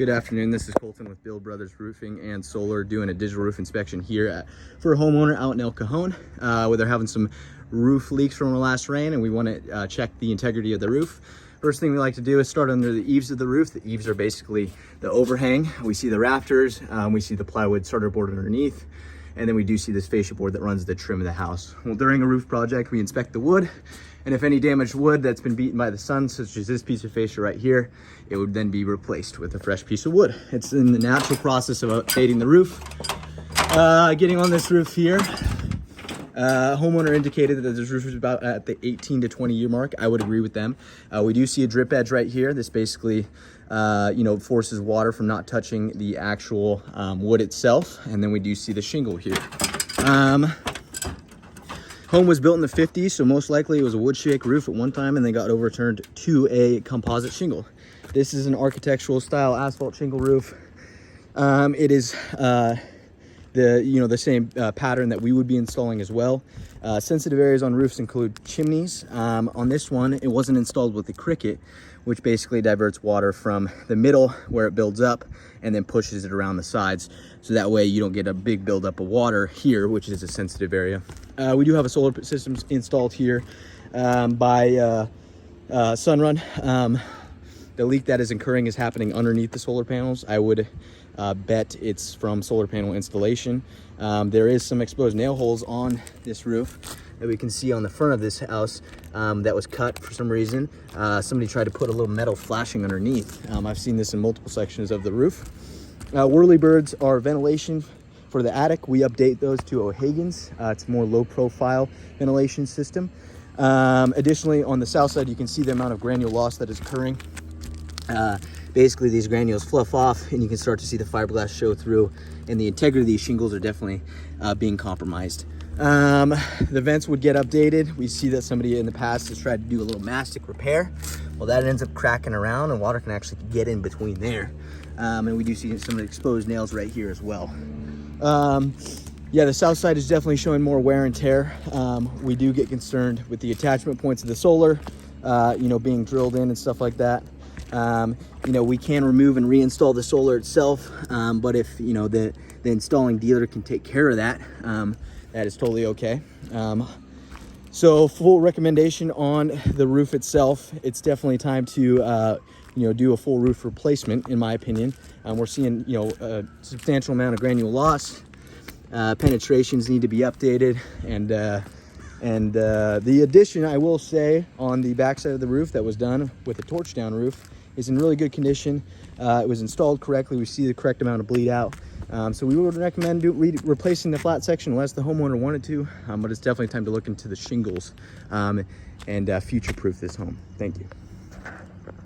Good afternoon, this is Colton with Bill Brothers Roofing and Solar doing a digital roof inspection here for a homeowner out in El Cajon where they're having some roof leaks from the last rain, and we want to check the integrity of the roof. First thing we like to do is start under the eaves of the roof. The eaves are basically the overhang. We see the rafters, we see the plywood starter board underneath, and then we do see this fascia board that runs the trim of the house. Well, during a roof project, we inspect the wood, and if any damaged wood that's been beaten by the sun, such as this piece of fascia right here, it would then be replaced with a fresh piece of wood. It's in the natural process of updating the roof. Getting on this roof here, homeowner indicated that this roof is about at the 18 to 20 year mark. I would agree with them. We do see a drip edge right here. This basically forces water from not touching the actual wood itself. And then we do see the shingle here. Home was built in the 50s, so most likely it was a wood shake roof at one time and then got overturned to a composite shingle. This is an architectural style asphalt shingle roof. It is the same pattern that we would be installing as well. Sensitive areas on roofs include chimneys. On this one, it wasn't installed with the cricket, which basically diverts water from the middle where it builds up and then pushes it around the sides. So that way you don't get a big buildup of water here, which is a sensitive area. We do have a solar system installed here by Sunrun. The leak that is occurring is happening underneath the solar panels. I would bet it's from solar panel installation. There is some exposed nail holes on this roof that we can see on the front of this house that was cut for some reason. Somebody tried to put a little metal flashing underneath. I've seen this in multiple sections of the roof. Whirlybirds are ventilation for the attic. We update those to O'Hagan's. It's a more low profile ventilation system. Additionally, on the south side, you can see the amount of granule loss that is occurring. Basically, these granules fluff off and you can start to see the fiberglass show through, and the integrity of these shingles are definitely being compromised. The vents would get updated. We see that somebody in the past has tried to do a little mastic repair. Well, that ends up cracking around and water can actually get in between there. And we do see some of the exposed nails right here as well. Yeah, the south side is definitely showing more wear and tear. We do get concerned with the attachment points of the solar, being drilled in and stuff like that. We can remove and reinstall the solar itself, but if the installing dealer can take care of that, that is totally okay. So full recommendation on the roof itself. It's definitely time to do a full roof replacement, in my opinion. We're seeing a substantial amount of granule loss. Penetrations need to be updated, and the addition, I will say, on the backside of the roof that was done with a torch down roof is in really good condition. It was installed correctly. We see the correct amount of bleed out. So we would recommend replacing the flat section unless the homeowner wanted to, but it's definitely time to look into the shingles and future-proof this home. Thank you.